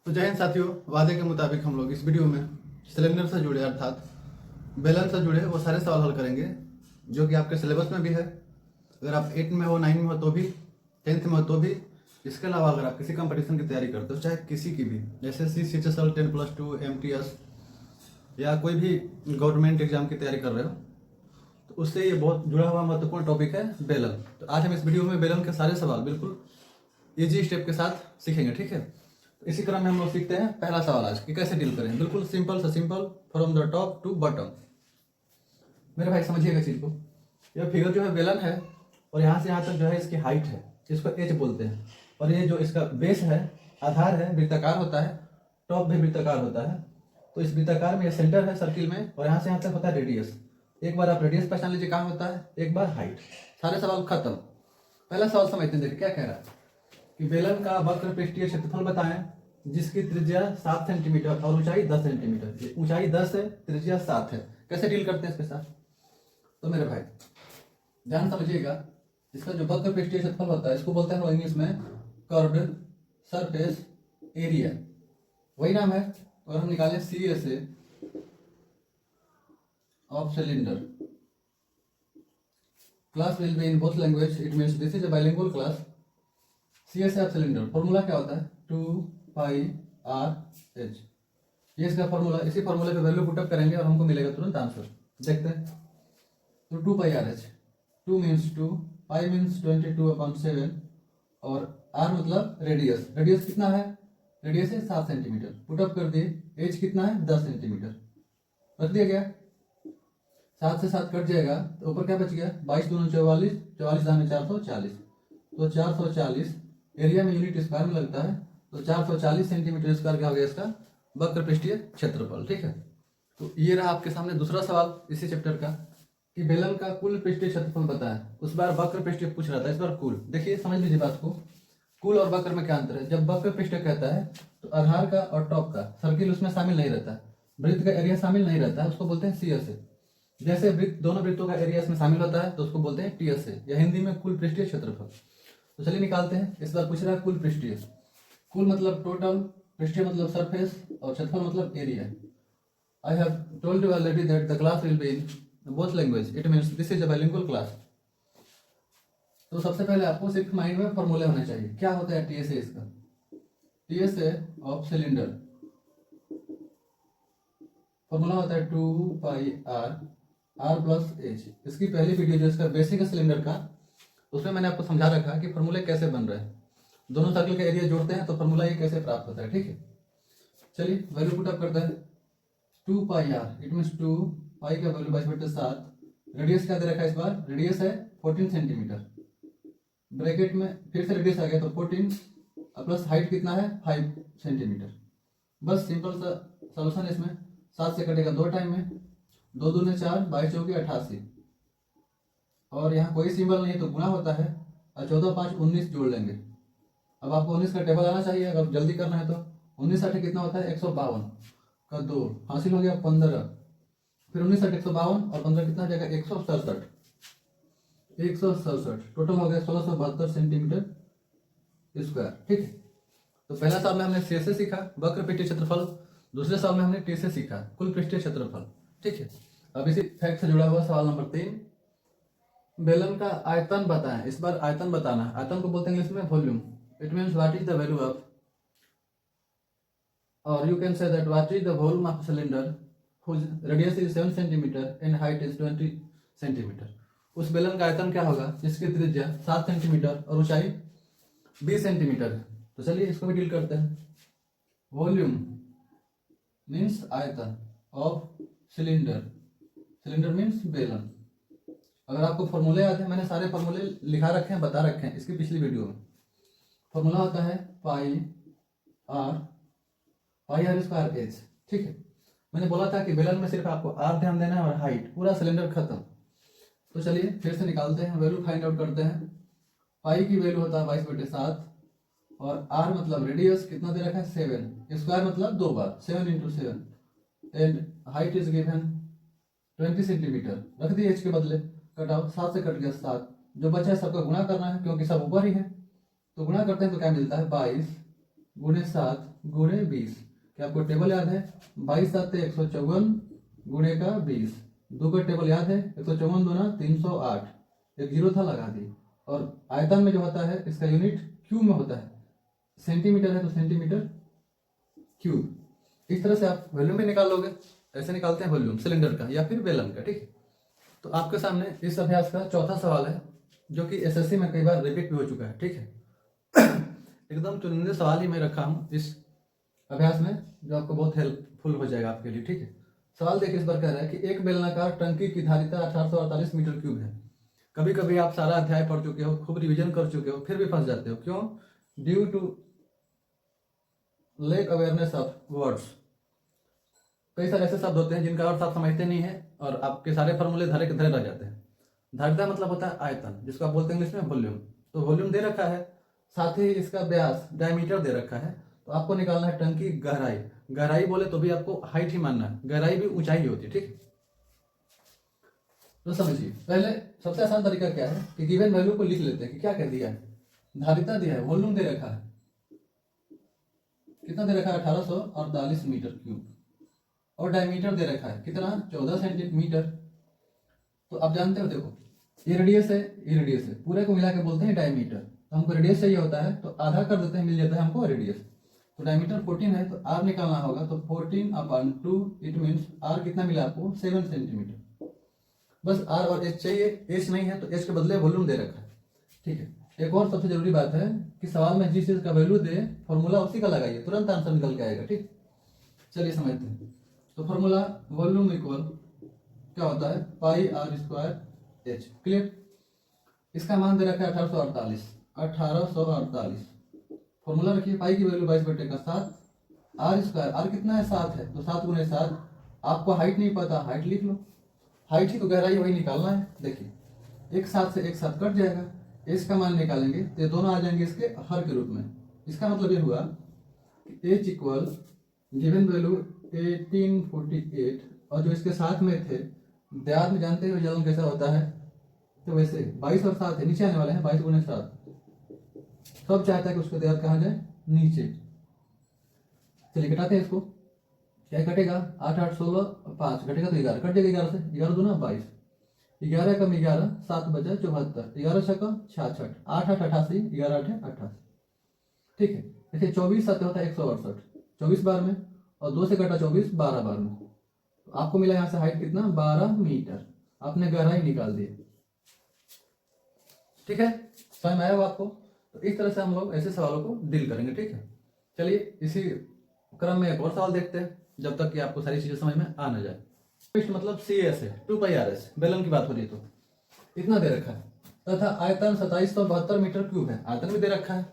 तो जय हिंद साथियों, वादे के मुताबिक हम लोग इस वीडियो में सिलेंडर से जुड़े अर्थात बेलन से जुड़े वो सारे सवाल हल करेंगे जो कि आपके सिलेबस में भी है। अगर आप 8 में हो, 9 में हो तो भी, 10th में हो तो भी। इसके अलावा अगर आप किसी कंपटीशन की तैयारी करते हो, चाहे किसी की भी, जैसे CCHSL 10+2 MTS या कोई भी गवर्नमेंट एग्जाम की तैयारी कर रहे हो, तो उससे ये बहुत जुड़ा हुआ महत्वपूर्ण टॉपिक है बेलन। तो आज हम इस वीडियो में बेलन के सारे सवाल बिल्कुल ईजी स्टेप के साथ सीखेंगे, ठीक है। तो इसी क्रम में हम लोग सीखते हैं पहला सवाल आज कि कैसे डील करें, बिल्कुल सिंपल से simple, from the top to bottom. मेरे भाई समझिएगा चीज को। यह फिगर जो है बेलन है और यहाँ से यहाँ तक जो है इसकी हाइट है, इसको एज बोलते हैं। और ये जो इसका बेस है, आधार है, वृत्ताकार होता है, टॉप भी वृत्ताकार होता है। तो इस वृत्ताकार में ये सेंटर है सर्किल में, और यहाँ से यहाँ तक होता है रेडियस। एक बार आप रेडियस पहचान लीजिए कहाँ होता है, एक बार हाइट। सारे सवाल खत्म। पहला सवाल समझते हैं, देखिए क्या कह रहा है कि बेलन का वक्र पृष्ठीय क्षेत्रफल बताएं जिसकी त्रिज्या 7 सेंटीमीटर और ऊंचाई 10 सेंटीमीटर। ऊंचाई 10 है, त्रिज्या 7 है। कैसे डील करते हैं इसके साथ? तो मेरे भाई ध्यान समझिएगा, इसका जो वक्र पृष्ठीय क्षेत्रफल होता है इसको बोलते हैं इंग्लिश में कर्व्ड सरफेस एरिया, वही नाम है। और हम निकालें CSA of cylinder, class will be in both language, it means this is a bilingual class. CSA of cylinder formula क्या होता है, 2πr/h। ये इसका फॉर्मूला, इसी फॉर्मूले पे वैल्यू पुटअप करेंगे और हमको मिलेगा तुरंत आंसर। देखते हैं। तो 2πr/h, 2 मीन्स 2, पाई मीन्स 22/7 और r मतलब रेडियस। रेडियस कितना है, रेडियस है 7 सेंटीमीटर। पुटअप कर दिए, एज कितना है 10 सेंटीमीटर, रख दिया गया। 7 से 7 कट जाएगा तो ऊपर क्या बच गया, 22 दूनी 44, 44 दाने 440। तो 440 एरिया में यूनिट स्क्वायर में लगता है, तो 440 सेंटीमीटर स्क्वायर क्या हो गया इसका वक्र पृष्ठीय क्षेत्रफल, ठीक है। तो ये रहा आपके सामने दूसरा सवाल इसी चैप्टर का कि बेलन का कुल पृष्ठीय क्षेत्रफल बताएं। उस बार वक्र पृष्ठीय पूछ रहा था, इस बार कुल। देखिए समझ लीजिए बात को, कुल और वक्र में क्या अंतर है। जब वक्र पृष्ठीय कहता है तो आधार का और टॉप का सर्किल उसमें शामिल नहीं रहता, वृत्त का एरिया शामिल नहीं रहता है, उसको बोलते हैं CSA। जैसे वृत्त, दोनों वृत्तों का एरिया इसमें शामिल होता है तो उसको बोलते हैं TSA, या हिंदी में कुल पृष्ठीय क्षेत्रफल। तो चलिए निकालते हैं। इस बार पूछ रहा है कुल पृष्ठीय। कुल मतलब टोटल, पृष्ठीय मतलब सरफेस, और क्षेत्रफल मतलब area. I have told you already that the class will be in both language, it means this is a bilingual class. तो सबसे पहले आपको सिर्फ माइंड में फॉर्मूले होने चाहिए। क्या होता है TSA इसका, TSA ऑफ सिलेंडर फॉर्मूला होता है 2πr/h। इसकी पहली वीडियो जो इसका बेसिक है सिलेंडर का, उसमें मैंने आपको समझा रखा कि फॉर्मूले कैसे बन रहे हैं। दोनों सर्कल का एरिया जोड़ते हैं तो फॉर्मूला ये कैसे प्राप्त होता है, ठीक है। चलिए वैल्यू पुट अप करते हैं। 2πr इट मींस 2 पाई का वैल्यू 22/7। रेडियस क्या दे रखा है इस बार, रेडियस है 14 सेंटीमीटर। ब्रैकेट में फिर से रेडियस आ गया तो 14 प्लस हाइट कितना है 5 सेंटीमीटर। बस सिंपल सा सॉल्यूशन इसमें। 7 से कटेगा 2 टाइम में, 2 दूने 4, 22 चौके 88। और यहाँ कोई सिंबल नहीं है तो गुणा होता है, और 14 5 19 जोड़ लेंगे। अब आपको 19 का टेबल आना चाहिए अगर जल्दी करना है तो। 19 8 कितना होता है 152 का 2 हासिल हो गया 15। फिर 19 8 152 और 15 कितना हो जाएगा 167। 167 टोटल हो गया 1672 सेंटीमीटर स्क्वायर, ठीक है। तो पहला सवाल में हमने CSA सीखा, वक्र पृष्ठीय क्षेत्रफल। दूसरे सवाल में हमने TSA सीखा, कुल पृष्ठीय क्षेत्रफल, ठीक है। अब इसी फैक्ट से जुड़ा हुआ सवाल नंबर 3, बेलन का आयतन बताएं। इस बार आयतन बताना है। आयतन को बोलते हैं इंग्लिश में volume. It means what is the value of, और you can say that what is the volume of cylinder whose radius is 7 centimetre and height is 20 centimetre. उस बेलन का आयतन क्या होगा जिसकी त्रिज्या 7 सेंटीमीटर और ऊंचाई 20 सेंटीमीटर है। तो चलिए इसको भी डील करते हैं। वॉल्यूम मीन्स आयतन ऑफ सिलेंडर, सिलेंडर मीन्स बेलन। अगर आपको फॉर्मूले याद है, मैंने सारे फॉर्मूले लिखा रखे हैं, बता रखे हैं इसकी पिछली वीडियो में। फॉर्मूला होता है पाई r स्क्वायर h, ठीक है। मैंने बोला था कि बेलन में सिर्फ आपको r ध्यान देना है और हाइट, पूरा सिलेंडर खत्म। तो चलिए फिर से निकालते हैं, वैल्यू फाइंड आउट करते हैं। पाई की वैल्यू होता है 22/7 और r मतलब रेडियस कितना दे रखा है 7, स्क्वायर मतलब 2 बार 7 × 7 and height is given 20 centimetre. रख दिए h के बदले, कट आउट, 7 से कट गया 7, जो बचा है सबका गुणा करना है क्योंकि सब ऊपर ही है। तो गुणा करते हैं तो क्या मिलता है 22 गुणे 7 गुणे 20। क्या आपको टेबल याद है? 22 7 154 गुणे का 20। 2 का टेबल याद है? 154 दूना 308। एक जीरो था, लगा दी। और आयतन में जो होता है इसका यूनिट क्यूब में होता है, सेंटीमीटर है तो सेंटीमीटर क्यूब। इस तरह से आप वॉल्यूम भी निकाल लोगे। ऐसे निकालते हैं वॉल्यूम सिलेंडर का या फिर बेलन का, ठीक है। तो आपके सामने इस अभ्यास का चौथा सवाल है, जो कि एसएससी में कई बार रिपीट भी हो चुका है, ठीक है। एकदम चुनिंदे सवाल ही मैं रखा हूँ इस अभ्यास में, जो आपको बहुत हेल्पफुल हो जाएगा आपके लिए, ठीक है। सवाल देखिए, इस बार कह रहा है कि एक बेलनाकार टंकी की धारिता 1848 मीटर क्यूब है। कभी कभी आप सारा अध्याय पढ़ चुके हो, खूब रिवीजन कर चुके हो, फिर भी फंस जाते हो। क्यों? Due to lack awareness of words. कई सारे ऐसे शब्द होते हैं जिनका अर्थ आप समझते नहीं है और आपके सारे फॉर्मूले धरे के धरे रह जाते हैं। धारिता मतलब होता है आयतन, जिसको आप बोलते हैं इंग्लिश में वॉल्यूम। तो वॉल्यूम दे रखा है, साथ ही इसका व्यास डायमीटर दे रखा है। तो आपको निकालना है टंकी गहराई। गहराई बोले तो भी आपको हाइट ही मानना है, गहराई भी ऊंचाई ही होती है, ठीक है। तो समझिए, पहले सबसे आसान तरीका क्या है कि गिवन वैल्यू को लिख लेते हैं कि क्या कह दिया है। धारिता दिया है, वॉल्यूम दे रखा है, कितना दे रखा है? 1848 मीटर क्यूब। और डायमीटर दे रखा है कितना? 14 सेंटीमीटर। तो आप जानते हो, देखो ये रेडियस है, ये रेडियस है, पूरे को मिला के बोलते हैं डायमीटर। तो हमको रेडियस चाहिए होता है तो आधा कर देते हैं, मिल जाता है हमको रेडियस। तो डायमीटर 14 है तो आर निकालना होगा, तो 14/2 इट मीन्स आर कितना मिला आपको? 7 सेंटीमीटर। बस आर और एच चाहिए, एच नहीं है तो एच के बदले वॉल्यूम दे रखा है, ठीक है। एक और सबसे जरूरी बात है कि सवाल में जिस चीज का वैल्यू दे, फॉर्मूला उसी का लगाइए, तुरंत आंसर निकल के आएगा, ठीक। चलिए समझते हैं। तो फॉर्मूला वॉल्यूम इक्वल क्या होता है? पाई आर स्क्वायर एच। क्लियर? इसका मान दे रखा है 1848। 1848 फॉर्मूला रखिए, पाई की वैल्यू 22/7। आर स्क्वायर, आर कितना है? 7 है, तो 7 गुणे 7। आपको हाइट नहीं पता, हाइट लिख लो। हाइट ही तो गहराई वही निकालना है। देखिए एक साथ से एक साथ कट जाएगा, एच का मान निकालेंगे तो ये दोनों आ जाएंगे इसके हर के रूप में। इसका मतलब ये हुआ कि एच इक्वल गिवन वैल्यू 1848 और जो इसके साथ में थे, ब्याज में जानते हो जलन कैसा होता है, तो वैसे 22 और 7 है, नीचे आने वाले हैं 22 गुणे 7। सब चाहता है कि उसको देहात कहाँ जाए? नीचे। चलिए घटाते हैं इसको, क्या कटेगा? 8 8 16 5 घटेगा तो 11 कट जाएगा, 11 से 11 दूना 22। 11 कम 11 7 बचा 74। 11 छक्का 66, 8 8 88, 11 8 88, ठीक है। देखिए 24 7 होता है 168, 24 बार में, और 2 से कटा 24 12 बार में। तो आपको मिला यहाँ से हाइट कितना? 12 मीटर। आपने गहराई निकाल दी, ठीक है। समझ में आया आपको? तो इस तरह से हम लोग ऐसे सवालों को डील करेंगे, ठीक है। चलिए इसी क्रम में एक और सवाल देखते हैं, जब तक कि आपको सारी चीजें समझ में आ न जाए। मतलब सी एस है, 2πRs, बेलन की बात हो रही है, तो इतना दे रखा है तथा आयतन 2772 मीटर क्यूब है। आयतन भी दे रखा है।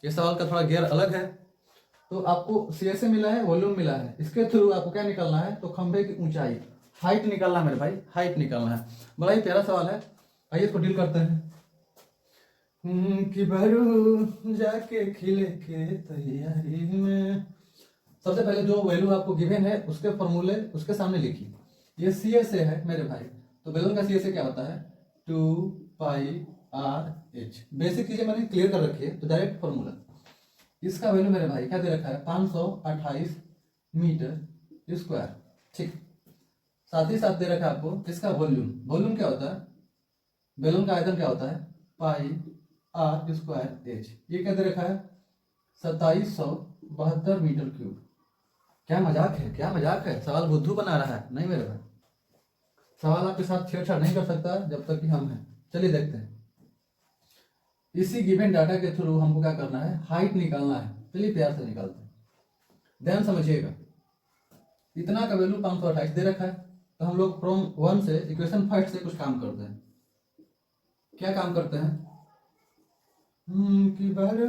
ये सवाल का थोड़ा गेयर अलग है। तो आपको सी एस मिला है, वॉल्यूम मिला है, इसके थ्रू आपको क्या निकालना है? तो खंभे की ऊंचाई, हाइट निकालना है मेरे भाई, हाइट निकालना है। बड़ा ही प्यारा सवाल है, आइए इसको डील करते हैं। कि भरू जाके खिले के तैयारी में। सबसे पहले जो वैल्यू आपको गिवन है उसके फॉर्मूले उसके सामने लिखिए। ये सी एस ए है मेरे भाई, तो बेलन का सी एस ए क्या होता है? 2πRh। बेसिक चीजें मैंने क्लियर कर रखी है, तो डायरेक्ट फॉर्मूला। इसका वैल्यू मेरे भाई क्या दे रखा है? 528 मीटर स्क्वायर, ठीक। साथ ही साथ दे रखा है आपको इसका वॉल्यूम। वॉल्यूम क्या होता है? बेलन का आयतन क्या होता है? पाई आर स्क्वायर एच। ये क्या दे रखा है? 2772 मीटर क्यूब। क्या मजाक है, क्या मजाक है? सवाल बुद्धू बना रहा है? नहीं मेरे भाई, सवाल आपके साथ छेड़छाड़ नहीं कर सकता जब तक कि हम हैं। चलिए देखते हैं। इसी गिवन डाटा के थ्रू हमको क्या करना है? हाइट निकालना है। चलिए प्यार से निकालते हैं, ध्यान समझिएगा। इतना का वैल्यू 528 दे रखा है, तो हम लोग फ्रॉम 1 से इक्वेशन 5 से कुछ काम करते हैं। क्या काम करते हैं? कि बारू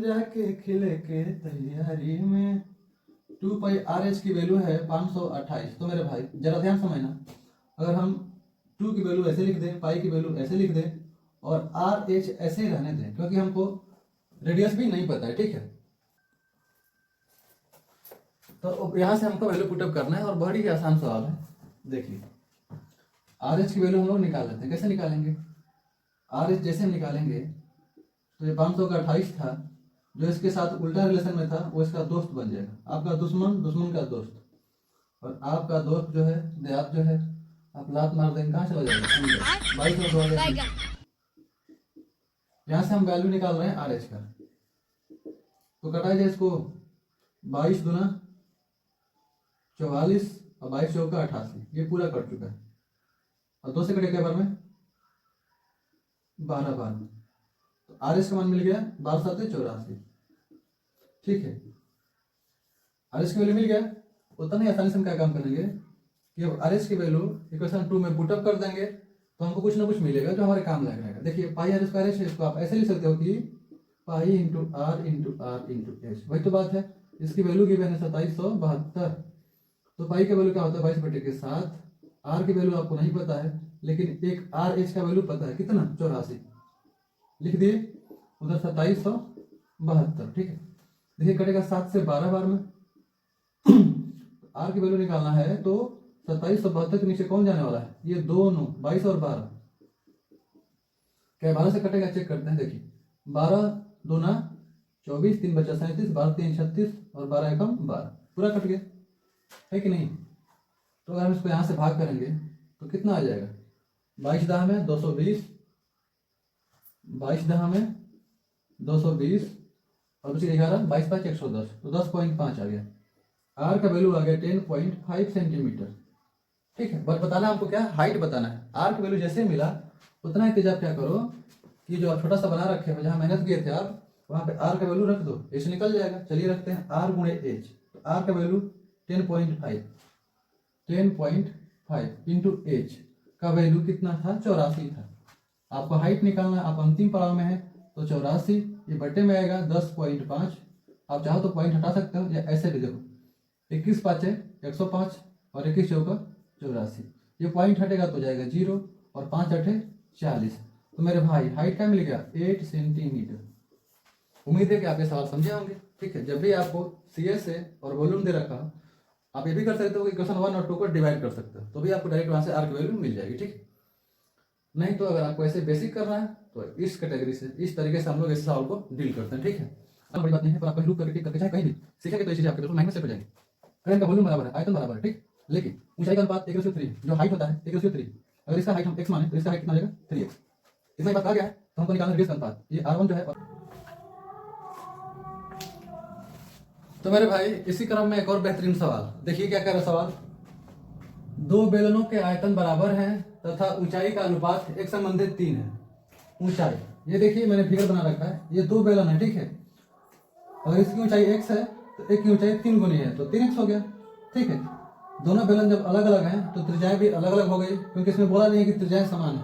जाके खिले के तैयारी में 2πRh की वैल्यू है 528। तो मेरे भाई जरा ध्यान समझना, अगर हम 2 की वैल्यू ऐसे लिख दें, पाई की वैल्यू ऐसे लिख दें और RH ऐसे ही रहने दें, क्योंकि हमको रेडियस भी नहीं पता है, ठीक है। तो यहां से हमको वैल्यू पुटअप करना है और बड़ी ही आसान सवाल है। देखिए RH की वैल्यू हम लोग निकाल लेते हैं। कैसे निकालेंगे? RH जैसे हम निकालेंगे तो ये 528 था, जो इसके साथ उल्टा रिलेशन में था वो इसका दोस्त बन जाएगा। आपका दुश्मन दुश्मन का दोस्त, और आपका दोस्त जो है देहात जो है, आप लात मार देंगे कहाँ चला जाएगा? 22 में 2 यहाँ से हम वैल्यू निकाल रहे हैं आर एच का, तो कटा जाए इसको 22 दूना 44 और 22 चौका 88, ये पूरा कट चुका है। और 2 से कटे क्या बार में 12 बार में, तो आर एच का मान मिल गया 12 7 84। ठीक है, आर एच की वैल्यू मिल गया। उतना ही आसानी से हम क्या काम करेंगे कि अब आर एच की वैल्यू इक्वेशन 2 में पुटअप कर देंगे तो हमको कुछ ना कुछ मिलेगा जो हमारे काम लग रहेगा। देखिए पाई आर स्क्वायर एच, इसको आप ऐसे लिख सकते हो कि पाई इंटू आर एच, वही तो बात है। इसकी वैल्यू गिवन है 2772, तो पाई का वैल्यू क्या होता है 22/7। आर की वैल्यू आपको नहीं पता है, लेकिन एक आर एच का वैल्यू पता है, कितना 84 लिख दिए, उधर 2772। ठीक है, देखिए कटेगा 7 से 12 बार में। आर की वैल्यू निकालना है तो 2772 के नीचे कौन जाने वाला है, ये दोनों 22 और 12, क्या 12 से कटेगा चेक करते हैं। देखिए 12 दूना 24, 3 बचा 37, 12 3 36 और 12 एकम 12, पूरा कट गया है कि नहीं। तो अगर हम इसको यहाँ से भाग करेंगे तो कितना आ जाएगा, 22 दहा में 220, 22 दहा में 220 और बची 11, 22 5 110, तो 10.5 आ गया। आर का वैल्यू आ गया 10.5 सेंटीमीटर। ठीक है, बट बताना हमको क्या, हाइट बताना है। आर की वैल्यू जैसे मिला उतना ही तेज आप क्या करो कि जो आप छोटा सा बना रखे हो, जहाँ मेहनत किए थे आप, वहाँ पे आर का वैल्यू रख दो, एच निकल जाएगा। चलिए रखते हैं आर गुणे एच, तो आर का वैल्यू 10.5 इंटू एच का वैल्यू कितना था 84 था। आपको हाइट निकालना, आप अंतिम पड़ाव में है, तो 84 ये बट्टे में आएगा 10.5। आप चाहो तो पॉइंट हटा सकते हो, या ऐसे भी देखो 21 5 105 और 21 चौका 84, ये पॉइंट हटेगा तो जाएगा 0 और 5 8 40। तो मेरे भाई हाइट क्या मिल गया 8 सेंटीमीटर। उम्मीद है कि आप ये सवाल समझे होंगे। ठीक है, जब भी आपको सीएस से और वॉल्यूम दे रखा, आप ये भी कर सकते हो कि क्वेश्चन 1 और 2 को डिवाइड कर सकते हो, तो भी आपको डायरेक्ट वहां से आर की वैल्यू मिल जाएगी। ठीक, नहीं तो अगर आपको ऐसे बेसिक करना है तो इस कैटेगरी से, इस तरीके से हम लोग ऐसे सवाल को डील करते हैं। ठीक है, बड़ी बात नहीं है, पर आप कहीं रुक करके करके चाहे कहीं भी सीखेंगे तो ये चीजें आपके बिल्कुल माइनस से हो जाएंगे। करंट का वॉल्यूम बराबर है, आयतन बराबर है, ठीक, लेकिन ऊंचाई का अनुपात 1:3, जो हाइट होता है 1:3। अगर इसका हाइट हम x माने तो इसका हाइट कितना आ जाएगा 3x। इतना ही बात आ गया है, तो हमको निकालना है रेडियस का अनुपात, ये r1 जो है। तो मेरे भाई इसी क्रम में एक और बेहतरीन सवाल देखिए, क्या कह रहा है सवाल, दो बेलनों के आयतन बराबर हैं तथा ऊंचाई का अनुपात एक संबंधित 3 है। ऊंचाई, ये देखिए मैंने फिगर बना रखा है, ये दो बेलन है, ठीक है। अगर इसकी ऊंचाई x है तो एक की ऊंचाई 3 गुनी है, तो 3x हो गया। ठीक है, दोनों बेलन जब अलग अलग हैं तो त्रिज्याएं भी अलग अलग हो गई, क्योंकि इसमें बोला नहीं है कि त्रिज्याएं समान है।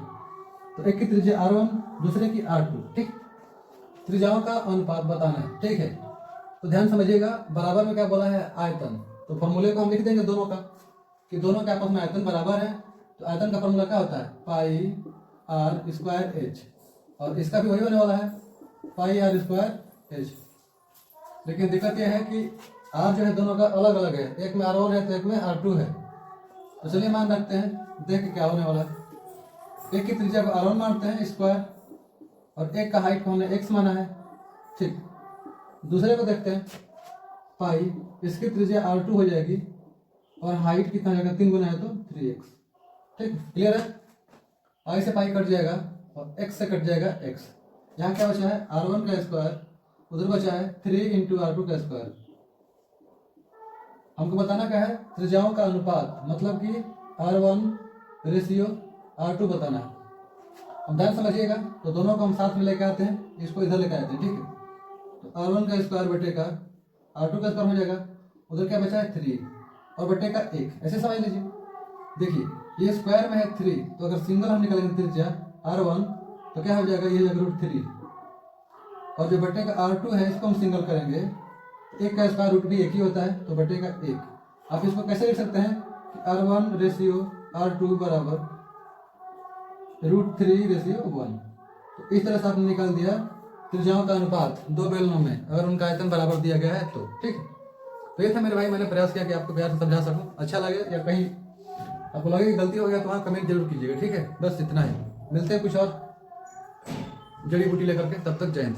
तो एक की त्रिज्या r1, दूसरे की r2। ठीक, त्रिज्याओं का अनुपात बताना है। ठीक है, तो ध्यान समझिएगा, बराबर में क्या बोला है आयतन, तो फॉर्मूले को हम लिख देंगे दोनों का, कि दोनों के आपस में आयतन बराबर है। तो आयतन का फॉर्मूला क्या होता है, पाई आर स्क्वायर एच, और इसका भी वही होने वाला है, पाई आर स्क्वायर एच। लेकिन दिक्कत यह है कि आर जो है दोनों का अलग अलग है, एक में r1 है तो एक में r2 है। तो चलिए मान रखते हैं, देख के क्या होने वाला है। एक की त्रिज्या को r1 मानते हैं स्क्वायर, और एक का हाइट को हमने x माना है। ठीक, दूसरे को देखते हैं, पाई, इसकी त्रिज्या r2 हो जाएगी और हाइट कितना हो जाएगा 3 गुना है तो 3x। ठीक, क्लियर है। i से पाई कट जाएगा और x से कट जाएगा x। यहाँ क्या बचा है r1 का स्क्वायर, उधर बचा है 3 इंटू r2 का स्क्वायर। हमको बताना क्या है, त्रिज्याओं का अनुपात, मतलब कि r1 रेशियो r2 बताना है। अब ध्यान समझिएगा, तो दोनों को हम साथ में लेके आते हैं, इसको इधर लेके आते हैं। ठीक है, तो r1 का स्क्वायर बटे का r2 का स्क्वायर हो जाएगा, उधर क्या बचा है 3 और बटे का 1, ऐसे समझ लीजिए। देखिए ये स्क्वायर में है 3, तो अगर सिंगल हम निकालेंगे त्रिज्या r1 तो क्या हो जाएगा, ये हो जाएगा √3, और जो बटे का r2 है इसको हम सिंगल करेंगे, एक का स्क्वायर रूट भी एक ही होता है, तो बटे का 1। आप इसको कैसे लिख सकते हैं कि r1 रेशियो r2 बराबर √3 रेशियो 1। तो इस तरह से आपने निकाल दिया त्रिज्याओं का अनुपात दो बेलनों में, अगर उनका आयतन बराबर दिया गया है तो। ठीक है, तो ये था मेरे भाई, मैंने प्रयास किया कि आपको प्यार से समझा सकूं। अच्छा लगे या कहीं आपको लगे कि गलती हो गया तो वहाँ कमेंट जरूर कीजिएगा। ठीक है, बस इतना ही, मिलते हैं कुछ और जड़ी बूटी लेकर के, तब तक जय हिंद।